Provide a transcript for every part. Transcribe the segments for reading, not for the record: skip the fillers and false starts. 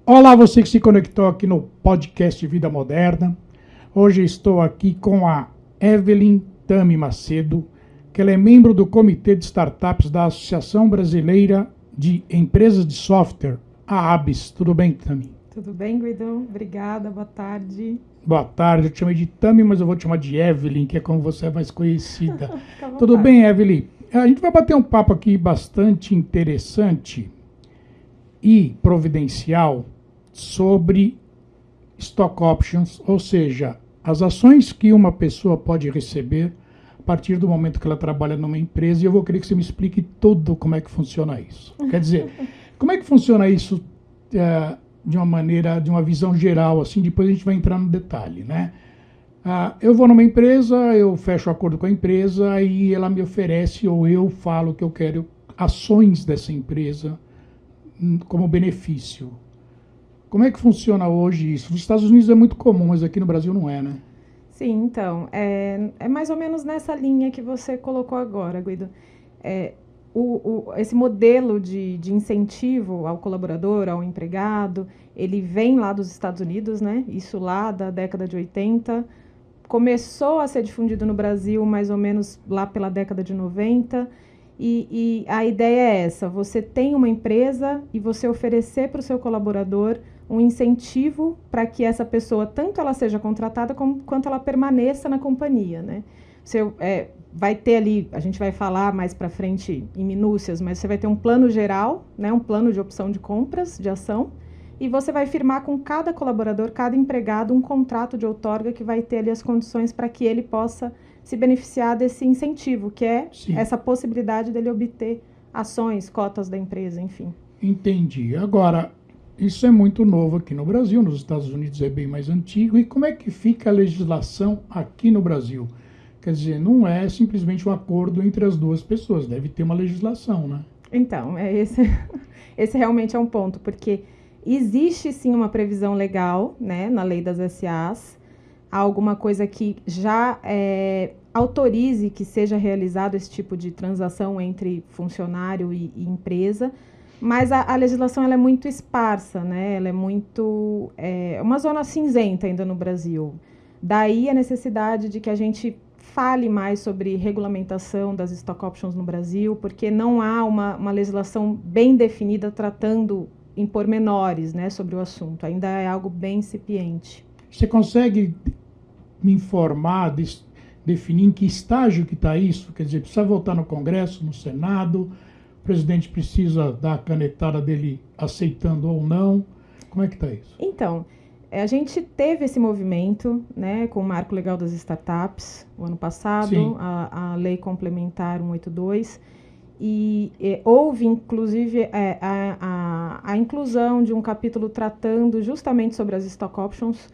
Olá, você que se conectou aqui no podcast Vida Moderna. Hoje estou aqui com a Evelyn Tami Macedo, que ela é membro do Comitê de Startups da Associação Brasileira de Empresas de Software, a ABS. Tudo bem, Tami? Tudo bem, Guido? Obrigada, boa tarde. Boa tarde, eu te chamei de Tami, mas eu vou te chamar de Evelyn, que é como você é mais conhecida. Fica à vontade. Tudo bem, Evelyn? A gente vai bater um papo aqui bastante interessante e providencial sobre stock options, ou seja, as ações que uma pessoa pode receber a partir do momento que ela trabalha numa empresa, e eu vou querer que você me explique tudo como é que funciona isso. Quer dizer, como é que funciona isso de uma maneira, de uma visão geral, assim, depois a gente vai entrar no detalhe, né? Eu vou numa empresa, eu fecho acordo com a empresa e ela me oferece, ou eu falo que eu quero ações dessa empresa como benefício. Como é que funciona hoje isso? Nos Estados Unidos é muito comum, mas aqui no Brasil não é, né? Sim, então, é mais ou menos nessa linha que você colocou agora, Guido. Esse modelo de incentivo ao colaborador, ao empregado, ele vem lá dos Estados Unidos, né? Isso lá da década de 80. Começou a ser difundido no Brasil mais ou menos lá pela década de 90. E a ideia é essa: você tem uma empresa e você oferecer para o seu colaborador um incentivo para que essa pessoa, tanto ela seja contratada quanto ela permaneça na companhia, né? Você vai ter ali, a gente vai falar mais para frente em minúcias, mas você vai ter um plano geral, né? Um plano de opção de compras, de ação, e você vai firmar com cada colaborador, cada empregado, um contrato de outorga que vai ter ali as condições para que ele possa se beneficiar desse incentivo, que é Sim. essa possibilidade dele obter ações, cotas da empresa, enfim. Entendi. Agora, isso é muito novo aqui no Brasil, nos Estados Unidos é bem mais antigo. E como é que fica a legislação aqui no Brasil? Quer dizer, não é simplesmente um acordo entre as duas pessoas, deve ter uma legislação, né? Então, esse realmente é um ponto, porque existe sim uma previsão legal, né, na lei das SAs, alguma coisa que já autorize que seja realizado esse tipo de transação entre funcionário e empresa, mas a legislação ela é muito esparsa, né? Ela é muito uma zona cinzenta ainda no Brasil. Daí a necessidade de que a gente fale mais sobre regulamentação das stock options no Brasil, porque não há uma legislação bem definida tratando em pormenores, né, sobre o assunto. Ainda é algo bem incipiente. Você consegue me informar, definir em que estágio que está isso? Quer dizer, precisa votar no Congresso, no Senado? O presidente precisa dar a canetada dele aceitando ou não? Como é que está isso? Então, a gente teve esse movimento, né, com o Marco Legal das Startups, o ano passado, a Lei Complementar 182, e houve, inclusive, a inclusão de um capítulo tratando justamente sobre as stock options.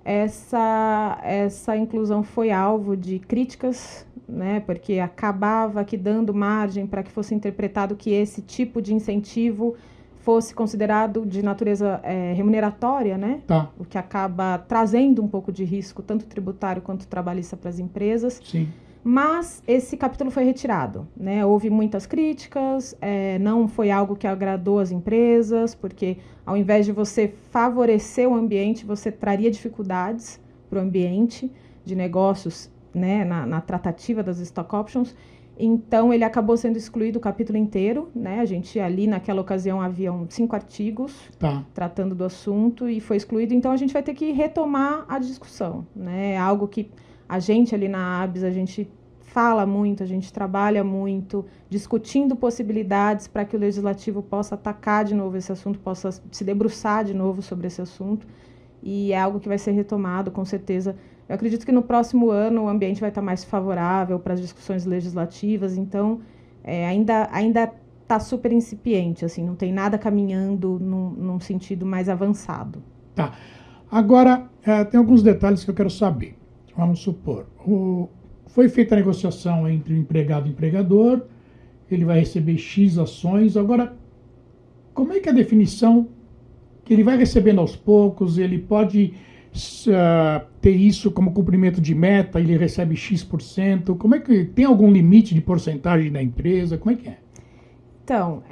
Essa inclusão foi alvo de críticas, né, porque acabava aqui dando margem para que fosse interpretado que esse tipo de incentivo fosse considerado de natureza remuneratória, né? Tá. O que acaba trazendo um pouco de risco, tanto tributário quanto trabalhista para as empresas. Sim. Mas esse capítulo foi retirado, né? Houve muitas críticas, não foi algo que agradou as empresas, porque ao invés de você favorecer o ambiente, você traria dificuldades para o ambiente de negócios, né, na tratativa das stock options. Então, ele acabou sendo excluído o capítulo inteiro, né? A gente ali, naquela ocasião, haviam 5 artigos tratando do assunto e foi excluído. Então, a gente vai ter que retomar a discussão, né? É algo que a gente ali na ABS, a gente fala muito, a gente trabalha muito, discutindo possibilidades para que o legislativo possa atacar de novo esse assunto, possa se debruçar de novo sobre esse assunto. E é algo que vai ser retomado, com certeza. Eu acredito que no próximo ano o ambiente vai estar mais favorável para as discussões legislativas, então ainda está super incipiente, assim, não tem nada caminhando num sentido mais avançado. Tá. Agora, tem alguns detalhes que eu quero saber. Vamos supor, foi feita a negociação entre o empregado e o empregador, ele vai receber X ações. Agora, como é que é a definição que ele vai recebendo aos poucos, ele pode ter isso como cumprimento de meta, ele recebe X%, como é que tem algum limite de porcentagem da empresa, como é que é? Então,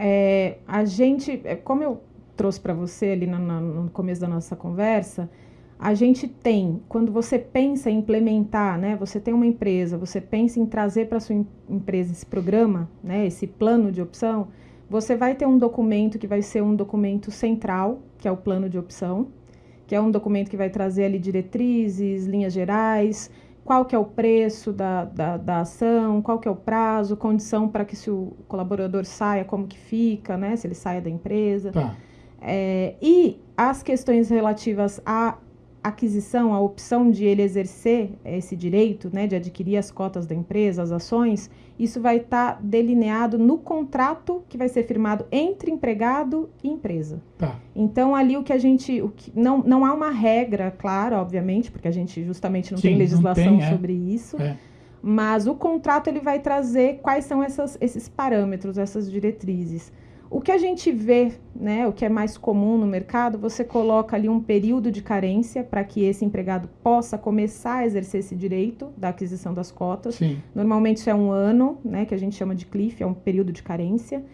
a gente, como eu trouxe para você ali no começo da nossa conversa, a gente tem, quando você pensa em implementar, né, você tem uma empresa, você pensa em trazer para a sua empresa esse programa, né, esse plano de opção, você vai ter um documento que vai ser um documento central, que é o plano de opção, que é um documento que vai trazer ali diretrizes, linhas gerais, qual que é o preço da ação, qual que é o prazo, condição para que se o colaborador saia, como que fica, né, se ele saia da empresa. Tá. E as questões relativas à aquisição, a opção de ele exercer esse direito, né, de adquirir as cotas da empresa, as ações, isso vai estar delineado no contrato que vai ser firmado entre empregado e empresa. Tá. Então, ali não há uma regra, claro, obviamente, porque a gente justamente não tem legislação sobre isso, mas o contrato ele vai trazer quais são esses parâmetros, essas diretrizes. O que a gente vê, né, o que é mais comum no mercado, você coloca ali um período de carência para que esse empregado possa começar a exercer esse direito da aquisição das cotas. Sim. Normalmente isso é 1 ano, né, que a gente chama de cliff, é um período de carência.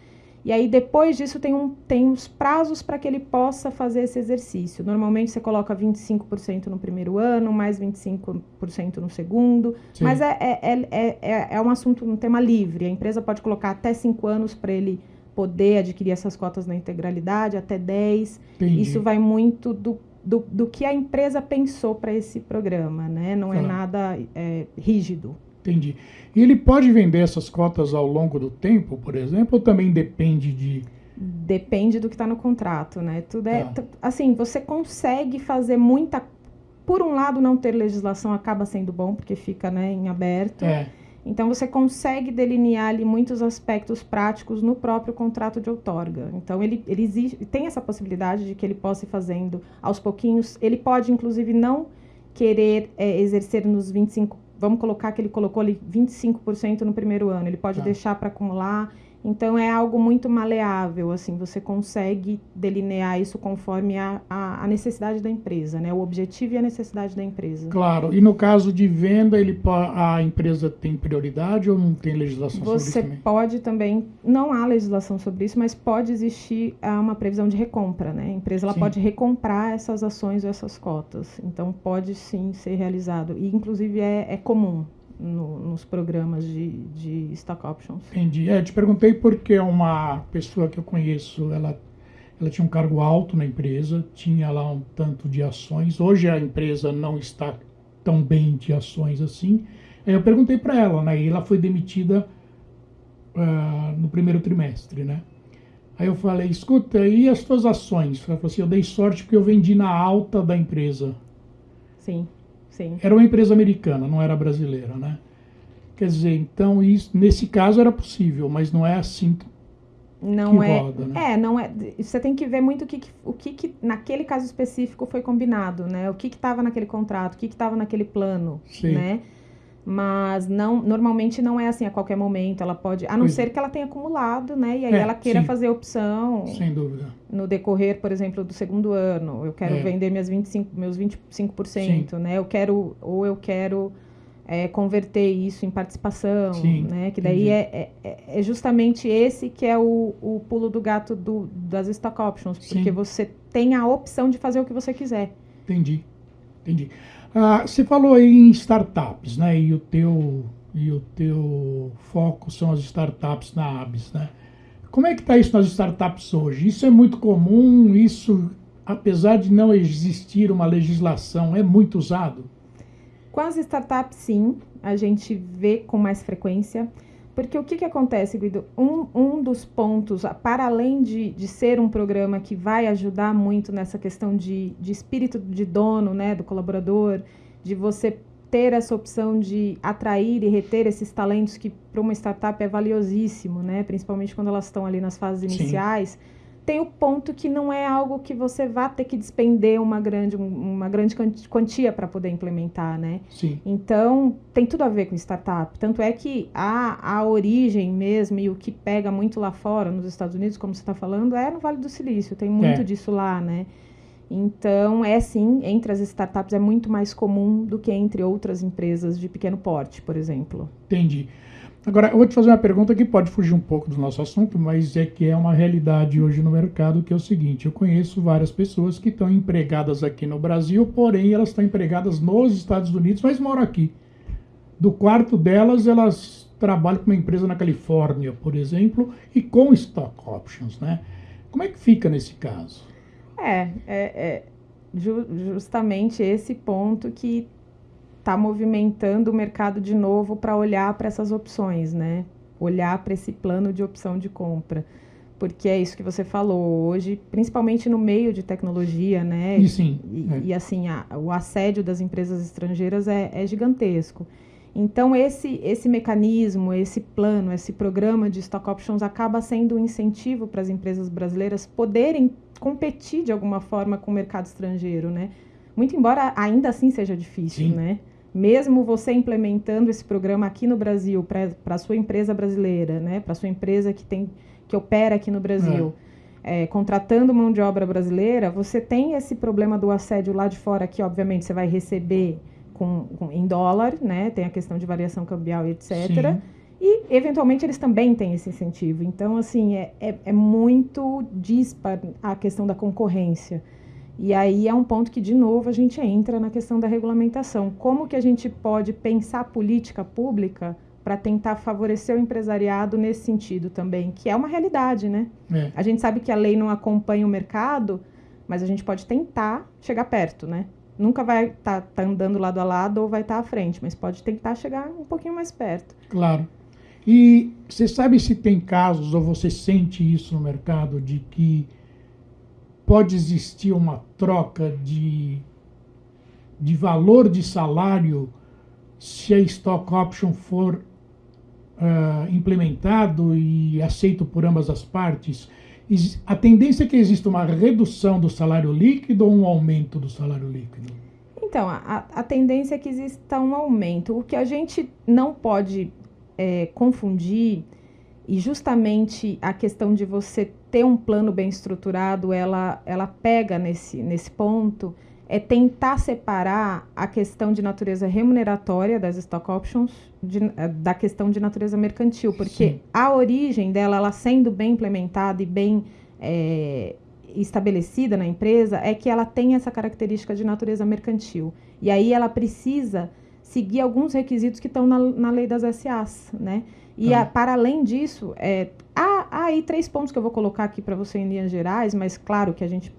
E aí depois disso tem os prazos para que ele possa fazer esse exercício. Normalmente você coloca 25% no primeiro ano, mais 25% no segundo. Sim. Mas é um assunto, um tema livre. A empresa pode colocar até 5 anos para ele poder adquirir essas cotas na integralidade, até 10. Entendi. Isso vai muito do que a empresa pensou para esse programa, né? Não é nada rígido. Entendi. E ele pode vender essas cotas ao longo do tempo, por exemplo, ou também depende de... Depende do que está no contrato, né? Tudo assim, você consegue fazer muita... Por um lado, não ter legislação acaba sendo bom, porque fica, né, em aberto. Então, você consegue delinear ali muitos aspectos práticos no próprio contrato de outorga. Então, ele tem essa possibilidade de que ele possa ir fazendo aos pouquinhos. Ele pode, inclusive, não querer exercer nos 25%. Vamos colocar que ele colocou ali 25% no primeiro ano. Ele pode deixar para acumular. Então, é algo muito maleável, assim, você consegue delinear isso conforme a necessidade da empresa, né? O objetivo e a necessidade da empresa. Claro, e no caso de venda, a empresa tem prioridade ou não tem legislação sobre isso também? Você pode também, não há legislação sobre isso, mas pode existir uma previsão de recompra, né? A empresa ela pode recomprar essas ações ou essas cotas, então pode sim ser realizado, e inclusive é comum nos programas de stock options. Entendi. Eu te perguntei porque uma pessoa que eu conheço, ela tinha um cargo alto na empresa, tinha lá um tanto de ações. Hoje a empresa não está tão bem de ações assim. Aí eu perguntei para ela, né? E ela foi demitida no primeiro trimestre, né? Aí eu falei, escuta, e as tuas ações? Ela falou assim, eu dei sorte porque eu vendi na alta da empresa. Sim. Sim. Era uma empresa americana, não era brasileira, né? Quer dizer, então, isso, nesse caso era possível, mas não é assim que roda, né? Não é. Você tem que ver muito o que naquele caso específico foi combinado, né? O que estava naquele contrato, o que estava naquele plano, né? Mas normalmente não é assim a qualquer momento. Ela pode, a não ser que ela tenha acumulado, né? E aí ela queira fazer opção. Sem dúvida. No decorrer, por exemplo, do segundo ano, eu quero vender meus 25%, né? Eu quero converter isso em participação, né? Que daí é justamente esse que é o pulo do gato das stock options, porque você tem a opção de fazer o que você quiser. Entendi. Você falou aí em startups, né? E o teu foco são as startups na ABS, né? Como é que está isso nas startups hoje? Isso é muito comum? Isso, apesar de não existir uma legislação, é muito usado? Com as startups, sim, a gente vê com mais frequência. Porque o que acontece, Guido? Um dos pontos, para além de ser um programa que vai ajudar muito nessa questão de espírito de dono, né, do colaborador, de você ter essa opção de atrair e reter esses talentos que para uma startup é valiosíssimo, né, principalmente quando elas estão ali nas fases iniciais, tem o ponto que não é algo que você vá ter que despender uma grande quantia para poder implementar, né? Sim. Então, tem tudo a ver com startup. Tanto é que a origem mesmo e o que pega muito lá fora, nos Estados Unidos, como você está falando, é no Vale do Silício. Tem muito disso lá, né? Então, sim, entre as startups é muito mais comum do que entre outras empresas de pequeno porte, por exemplo. Entendi. Agora, eu vou te fazer uma pergunta que pode fugir um pouco do nosso assunto, mas é que é uma realidade hoje no mercado, que é o seguinte: eu conheço várias pessoas que estão empregadas aqui no Brasil, porém elas estão empregadas nos Estados Unidos, mas moram aqui. Do quarto delas, elas trabalham com uma empresa na Califórnia, por exemplo, e com stock options, né? Como é que fica nesse caso? Justamente esse ponto que está movimentando o mercado de novo para olhar para essas opções, né? Olhar para esse plano de opção de compra. Porque é isso que você falou hoje, principalmente no meio de tecnologia, né? E sim. E assim, o assédio das empresas estrangeiras é gigantesco. Então, esse mecanismo, esse plano, esse programa de stock options acaba sendo um incentivo para as empresas brasileiras poderem competir de alguma forma com o mercado estrangeiro, né? Muito embora ainda assim seja difícil, Sim. né? Mesmo você implementando esse programa aqui no Brasil para a sua empresa brasileira, né? Para a sua empresa que opera aqui no Brasil, contratando mão de obra brasileira, você tem esse problema do assédio lá de fora, que obviamente você vai receber em dólar, né? Tem a questão de variação cambial e etc. Sim. E, eventualmente, eles também têm esse incentivo. Então, assim, é muito dispar a questão da concorrência. E aí é um ponto que, de novo, a gente entra na questão da regulamentação. Como que a gente pode pensar política pública para tentar favorecer o empresariado nesse sentido também, que é uma realidade, né? A gente sabe que a lei não acompanha o mercado, mas a gente pode tentar chegar perto, né? Nunca vai tá andando lado a lado ou vai estar à frente, mas pode tentar chegar um pouquinho mais perto. Claro. E você sabe se tem casos, ou você sente isso no mercado, de que pode existir uma troca de valor de salário se a stock option for implementado e aceito por ambas as partes? A tendência é que exista uma redução do salário líquido ou um aumento do salário líquido? Então, a tendência é que exista um aumento. O que a gente não pode confundir, e justamente a questão de você ter um plano bem estruturado, ela pega nesse ponto, é tentar separar a questão de natureza remuneratória das stock options da questão de natureza mercantil, porque Sim. A origem dela, ela sendo bem implementada e bem estabelecida na empresa, é que ela tem essa característica de natureza mercantil. E aí ela precisa seguir alguns requisitos que estão na lei das SAs, né? E para além disso, há aí 3 pontos que eu vou colocar aqui para você em linhas gerais, mas claro que a gente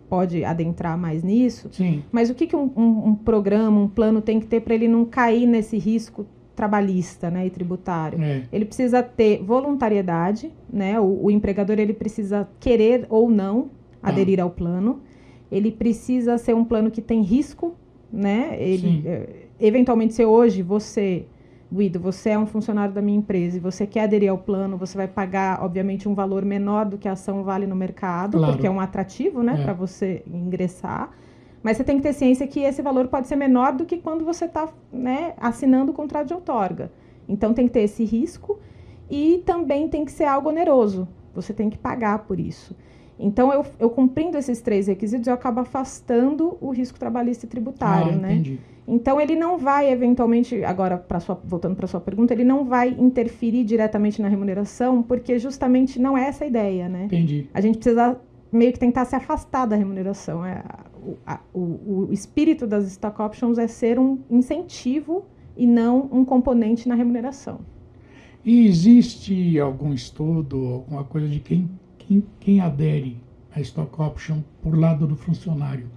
pode adentrar mais nisso. Sim. Mas o que um programa, um plano tem que ter para ele não cair nesse risco trabalhista, né, e tributário? Ele precisa ter voluntariedade, né? O empregador ele precisa querer ou não aderir ao plano. Ele precisa ser um plano que tem risco, né? Eventualmente, se hoje Guido, você é um funcionário da minha empresa e você quer aderir ao plano, você vai pagar, obviamente, um valor menor do que a ação vale no mercado, claro, porque é um atrativo, né, para você ingressar. Mas você tem que ter ciência que esse valor pode ser menor do que quando você está, né, assinando o contrato de outorga. Então, tem que ter esse risco e também tem que ser algo oneroso. Você tem que pagar por isso. Então, eu cumprindo esses 3 requisitos, eu acabo afastando o risco trabalhista e tributário, né? Entendi. Então, ele não vai, eventualmente, agora, voltando para a sua pergunta, ele não vai interferir diretamente na remuneração, porque justamente não é essa a ideia, né? Entendi. A gente precisa meio que tentar se afastar da remuneração. O espírito das stock options é ser um incentivo e não um componente na remuneração. E existe algum estudo, alguma coisa de quem adere à stock option por lado do funcionário,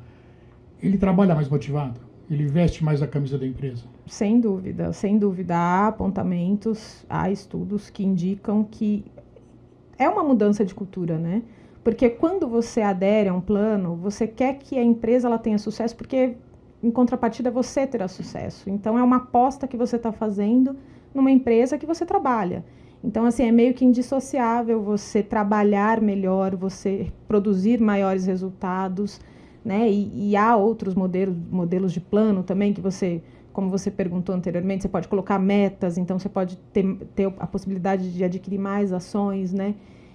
ele trabalha mais motivado? Ele veste mais a camisa da empresa? Sem dúvida, sem dúvida. Há apontamentos, há estudos que indicam que é uma mudança de cultura, né? Porque quando você adere a um plano, você quer que a empresa ela tenha sucesso, porque em contrapartida você terá sucesso. Então é uma aposta que você está fazendo numa empresa que você trabalha. Então, assim, é meio que indissociável você trabalhar melhor, você produzir maiores resultados, né? E há outros modelos de plano também que você, como você perguntou anteriormente, você pode colocar metas, então você pode ter a possibilidade de adquirir mais ações, né?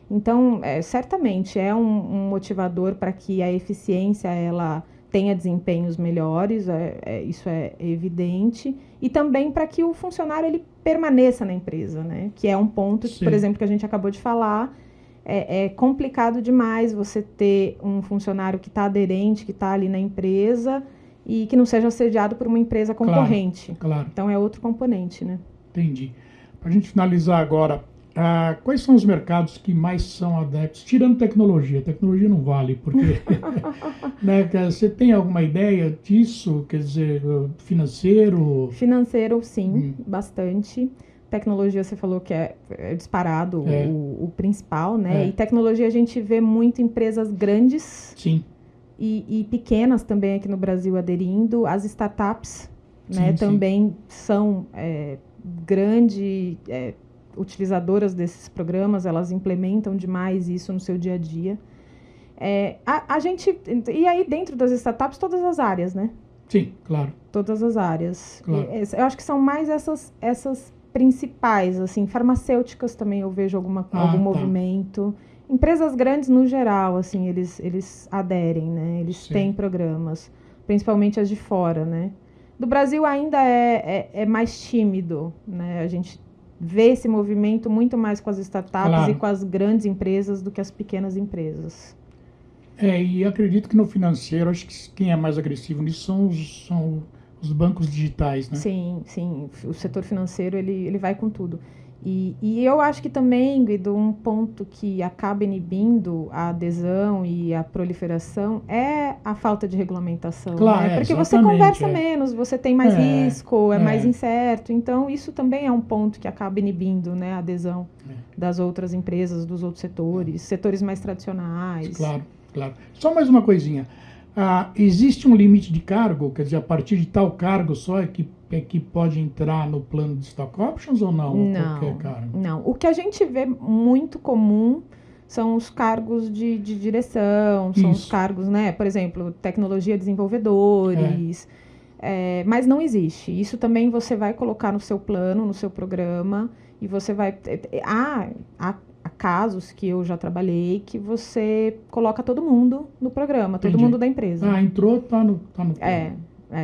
Então, certamente é um motivador para que a eficiência ela tenha desempenhos melhores, isso é evidente, e também para que o funcionário ele permaneça na empresa, né? Que é um ponto que, por exemplo, que a gente acabou de falar, é complicado demais você ter um funcionário que está aderente, que está ali na empresa e que não seja assediado por uma empresa concorrente. Claro. Então é outro componente, né? Entendi. Para a gente finalizar agora, quais são os mercados que mais são adeptos, tirando tecnologia? Tecnologia não vale, porque né, você tem alguma ideia disso? Quer dizer, financeiro? Financeiro, sim, bastante. Tecnologia, você falou que é disparado o principal, né? E tecnologia a gente vê muito empresas grandes e pequenas também aqui no Brasil aderindo. As startups, né, também são grandes utilizadoras desses programas, elas implementam demais isso no seu dia a dia. A gente, e aí dentro das startups, todas as áreas, né? Sim, claro. Todas as áreas. Claro. Eu acho que são mais essas principais, assim, farmacêuticas também eu vejo algum movimento. Empresas grandes no geral, assim, eles aderem, né? Eles têm programas, principalmente as de fora, né? Do Brasil ainda é mais tímido, né? A gente vê esse movimento muito mais com as startups e com as grandes empresas do que as pequenas empresas. E acredito que no financeiro, acho que quem é mais agressivo nisso são os bancos digitais, né? Sim. O setor financeiro, ele vai com tudo. E eu acho que também, Guido, um ponto que acaba inibindo a adesão e a proliferação é a falta de regulamentação. Claro, né? Porque você conversa menos, você tem mais risco, mais incerto. Então, isso também é um ponto que acaba inibindo, né, a adesão das outras empresas, dos outros setores mais tradicionais. Claro. Só mais uma coisinha. Existe um limite de cargo? Quer dizer, a partir de tal cargo só é que pode entrar no plano de stock options ou não? Qualquer cargo? Não. O que a gente vê muito comum são os cargos de direção, são os cargos, né? Por exemplo, tecnologia desenvolvedores. Mas não existe. Isso também você vai colocar no seu plano, no seu programa, e você vai... Há casos que eu já trabalhei que você coloca todo mundo no programa, todo mundo da empresa. Entrou, tá no plano.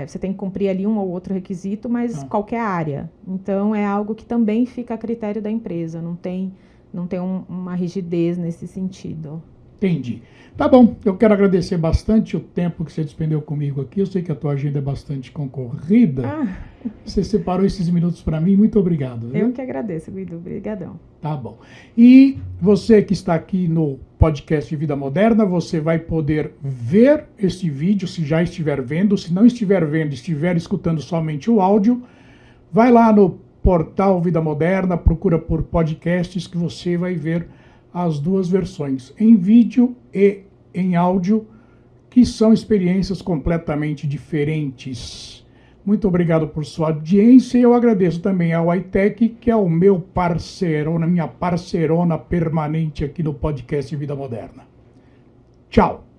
Você tem que cumprir ali um ou outro requisito, mas qualquer área. Então, é algo que também fica a critério da empresa, não tem uma rigidez nesse sentido. Entendi. Tá bom, eu quero agradecer bastante o tempo que você despendeu comigo aqui. Eu sei que a tua agenda é bastante concorrida. Você separou esses minutos para mim, muito obrigado. Viu? Eu que agradeço, Guido. Obrigadão. Tá bom. E você que está aqui no podcast de Vida Moderna, você vai poder ver este vídeo, se já estiver vendo. Se não estiver vendo, estiver escutando somente o áudio, vai lá no portal Vida Moderna, procura por podcasts que você vai ver as duas versões, em vídeo e em áudio, que são experiências completamente diferentes. Muito obrigado por sua audiência e eu agradeço também ao iTech, que é o meu parceiro, minha parceirona permanente aqui no podcast Vida Moderna. Tchau!